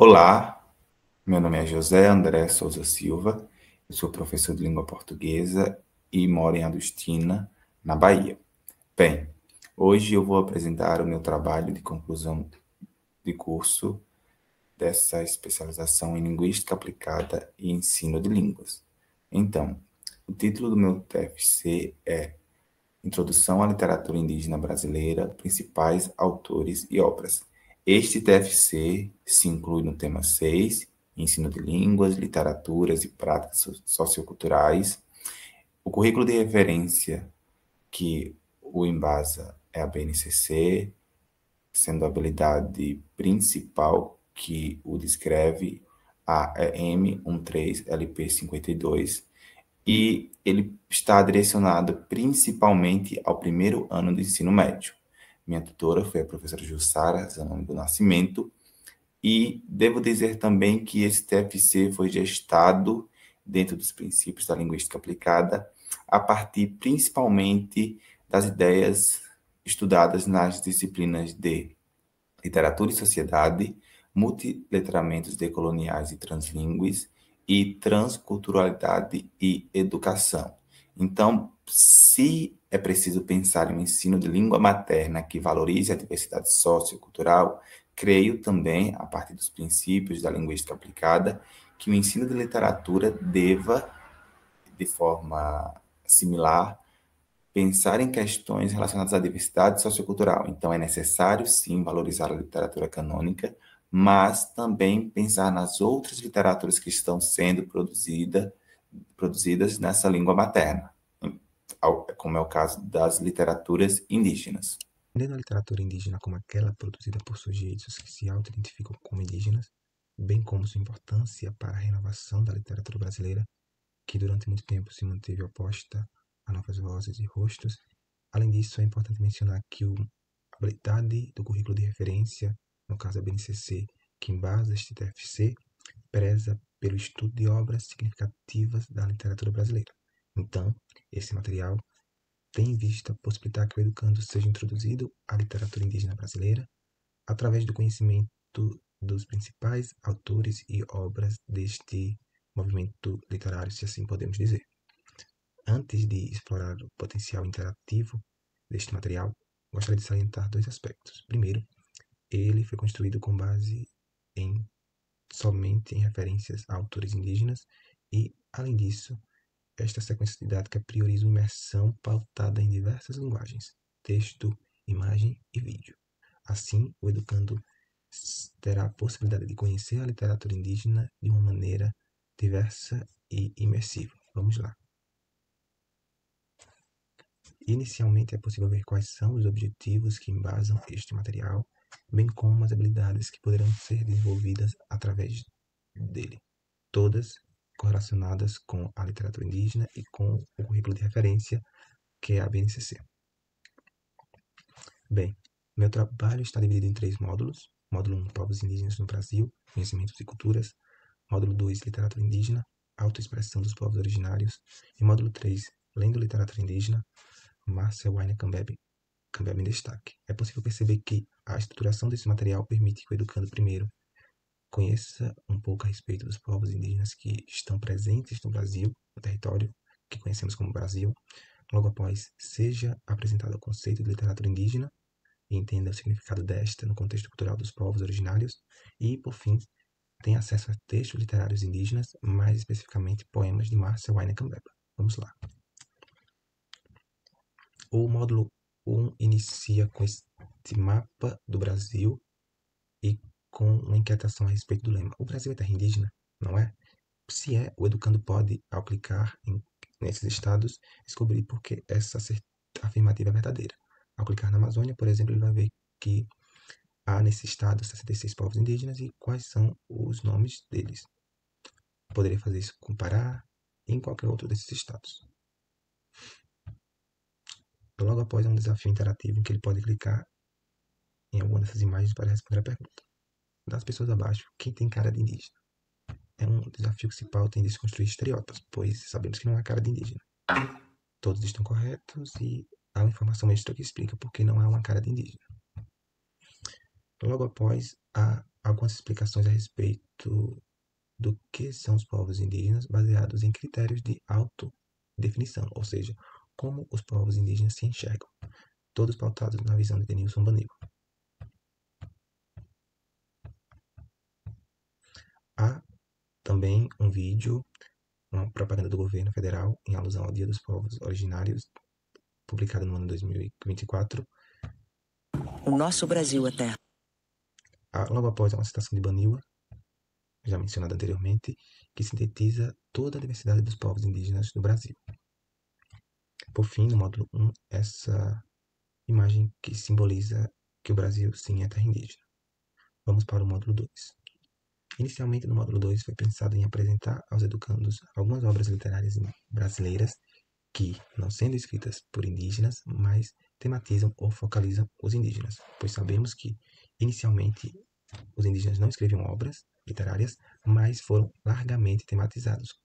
Olá, meu nome é José André Souza Silva, eu sou professor de língua portuguesa e moro em Adustina, na Bahia. Bem, hoje eu vou apresentar o meu trabalho de conclusão de curso dessa especialização em Linguística Aplicada e Ensino de Línguas. Então, o título do meu TFC é Introdução à Literatura Indígena Brasileira, Principais Autores e Obras. Este TFC se inclui no tema 6, Ensino de Línguas, Literaturas e Práticas Socioculturais. O currículo de referência que o embasa é a BNCC, sendo a habilidade principal que o descreve a M13LP52, e ele está direcionado principalmente ao primeiro ano do ensino médio. Minha tutora foi a professora Jussara Zanoni do Nascimento, e devo dizer também que esse TFC foi gestado dentro dos princípios da linguística aplicada, a partir principalmente das ideias estudadas nas disciplinas de literatura e sociedade, multiletramentos decoloniais e translíngues e transculturalidade e educação. Então, se é preciso pensar em um ensino de língua materna que valorize a diversidade sociocultural, creio também, a partir dos princípios da linguística aplicada, que o ensino de literatura deva, de forma similar, pensar em questões relacionadas à diversidade sociocultural. Então, é necessário, sim, valorizar a literatura canônica, mas também pensar nas outras literaturas que estão sendo produzidas nessa língua materna, como é o caso das literaturas indígenas. Entendendo a literatura indígena como aquela produzida por sujeitos que se auto-identificam como indígenas, bem como sua importância para a renovação da literatura brasileira, que durante muito tempo se manteve oposta a novas vozes e rostos. Além disso, é importante mencionar que a habilidade do currículo de referência, no caso a BNCC, que embasa este TFC, preza pelo estudo de obras significativas da literatura brasileira. Então, esse material tem em vista possibilitar que o educando seja introduzido à literatura indígena brasileira através do conhecimento dos principais autores e obras deste movimento literário, se assim podemos dizer. Antes de explorar o potencial interativo deste material, gostaria de salientar dois aspectos. Primeiro, ele foi construído com base em somente em referências a autores indígenas e, além disso, esta sequência didática prioriza uma imersão pautada em diversas linguagens, texto, imagem e vídeo. Assim, o educando terá a possibilidade de conhecer a literatura indígena de uma maneira diversa e imersiva. Vamos lá. Inicialmente, é possível ver quais são os objetivos que embasam este material, bem como as habilidades que poderão ser desenvolvidas através dele, todas correlacionadas com a literatura indígena e com o currículo de referência, que é a BNCC. Bem, meu trabalho está dividido em 3 módulos. Módulo 1, Povos Indígenas no Brasil, Conhecimentos e Culturas. Módulo 2, Literatura Indígena, Autoexpressão dos Povos Originários. E módulo 3, Lendo Literatura Indígena, Márcia Waina Cambebe em destaque. É possível perceber que a estruturação desse material permite que o educando primeiro conheça um pouco a respeito dos povos indígenas que estão presentes no Brasil, no território que conhecemos como Brasil. Logo após, seja apresentado o conceito de literatura indígena e entenda o significado desta no contexto cultural dos povos originários. E, por fim, tem acesso a textos literários indígenas, mais especificamente poemas de Márcia Waina Cambeba. Vamos lá. O módulo 1 inicia com este mapa do Brasil e com uma inquietação a respeito do lema. O Brasil é terra indígena, não é? Se é, o educando pode, ao clicar nesses estados, descobrir por que essa afirmativa é verdadeira. Ao clicar na Amazônia, por exemplo, ele vai ver que há nesse estado 66 povos indígenas e quais são os nomes deles. Poderia fazer isso com Pará e em qualquer outro desses estados. Logo após, é um desafio interativo em que ele pode clicar em alguma dessas imagens para responder a pergunta. Das pessoas abaixo, quem tem cara de indígena? É um desafio que se pauta em desconstruir estereótipos, pois sabemos que não há cara de indígena. Todos estão corretos e há uma informação extra que explica por que não há uma cara de indígena. Logo após, há algumas explicações a respeito do que são os povos indígenas baseados em critérios de autodefinição, ou seja, como os povos indígenas se enxergam, todos pautados na visão de Denilson Baniwa. Há também um vídeo, uma propaganda do governo federal em alusão ao Dia dos Povos Originários, publicado no ano 2024. O nosso Brasil é terra. Logo após uma citação de Baniwa, já mencionada anteriormente, que sintetiza toda a diversidade dos povos indígenas do Brasil. Por fim, no módulo 1, essa imagem que simboliza que o Brasil sim é terra indígena. Vamos para o módulo 2. Inicialmente, no módulo 2, foi pensado em apresentar aos educandos algumas obras literárias brasileiras que, não sendo escritas por indígenas, mas tematizam ou focalizam os indígenas, pois sabemos que, inicialmente, os indígenas não escreviam obras literárias, mas foram largamente tematizados.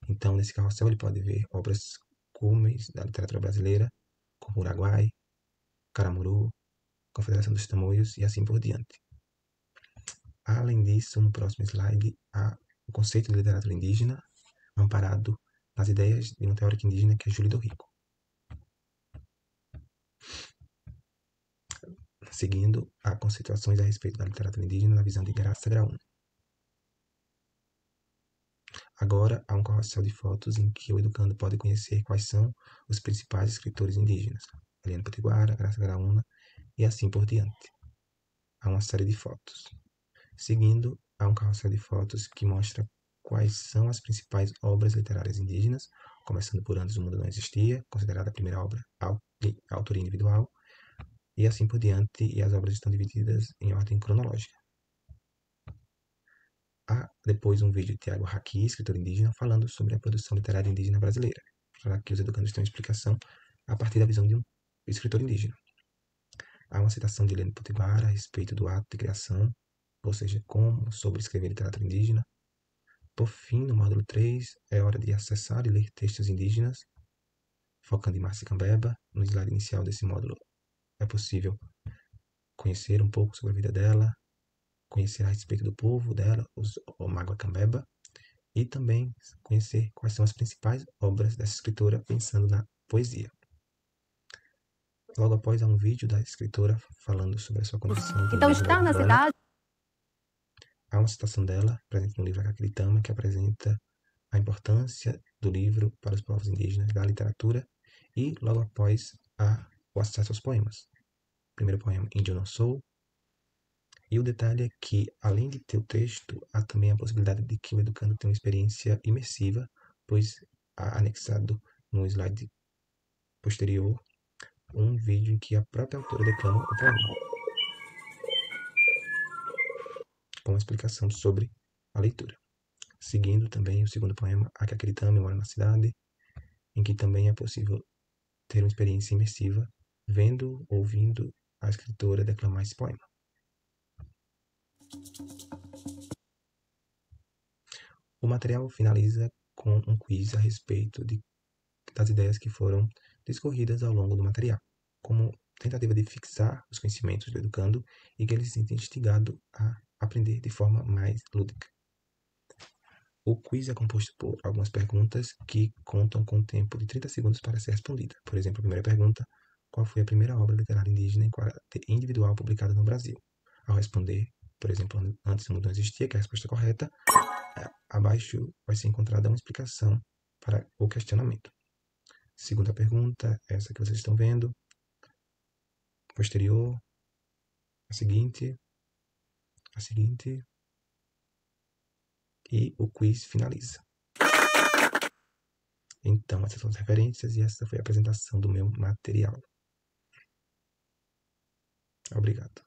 Então, nesse carrossel, ele pode ver obras cumes da literatura brasileira, como Uraguai, Caramuru, Confederação dos Tamoios e assim por diante. Além disso, no próximo slide, há o conceito de literatura indígena, amparado nas ideias de um teórico indígena que é Júlio do Rico. Seguindo, há conceituações a respeito da literatura indígena na visão de Graça Graúna. Agora, há um carrossel de fotos em que o educando pode conhecer quais são os principais escritores indígenas, Eliane Potiguara, Graça Graúna e assim por diante. Há uma série de fotos. Seguindo, há um carrossel de fotos que mostra quais são as principais obras literárias indígenas, começando por Antes o Mundo Não Existia, considerada a primeira obra de autoria individual, e assim por diante, e as obras estão divididas em ordem cronológica. Há depois um vídeo de Tiago Haki, escritor indígena, falando sobre a produção literária indígena brasileira, para que os educandos tenham explicação a partir da visão de um escritor indígena. Há uma citação de Eliane Potiguara a respeito do ato de criação, ou seja, como sobre escrever literatura indígena. Por fim, no módulo 3, é hora de acessar e ler textos indígenas, focando em Márcia Cambeba. No slide inicial desse módulo é possível conhecer um pouco sobre a vida dela, conhecer a respeito do povo dela, os Omagua Cambeba, e também conhecer quais são as principais obras dessa escritora pensando na poesia. Logo após há um vídeo da escritora falando sobre a sua condição de Então, estar na urbana. cidade. Há uma citação dela, presente no livro Acaquilitama, que apresenta a importância do livro para os povos indígenas da literatura, e logo após há o acesso aos poemas. O primeiro poema, Índio Não Sou, e o detalhe é que, além de ter o texto, há também a possibilidade de que o educando tenha uma experiência imersiva, pois há anexado no slide posterior um vídeo em que a própria autora declama o poema, com uma explicação sobre a leitura. Seguindo também o segundo poema, Acaquilitama, Mora na Cidade, em que também é possível ter uma experiência imersiva, vendo, ouvindo a escritora declamar esse poema. O material finaliza com um quiz a respeito das ideias que foram discorridas ao longo do material, como tentativa de fixar os conhecimentos do educando e que ele se sinta instigado a aprender de forma mais lúdica. O quiz é composto por algumas perguntas que contam com um tempo de 30 segundos para ser respondida. Por exemplo, a primeira pergunta: qual foi a primeira obra literária indígena em caráter individual publicada no Brasil? Ao responder, por exemplo, Antes o Mundo Não Existia, que é a resposta correta, abaixo vai ser encontrada uma explicação para o questionamento. Segunda pergunta, essa que vocês estão vendo. Posterior, a seguinte, e o quiz finaliza. Então, essas são as referências e essa foi a apresentação do meu material. Obrigado.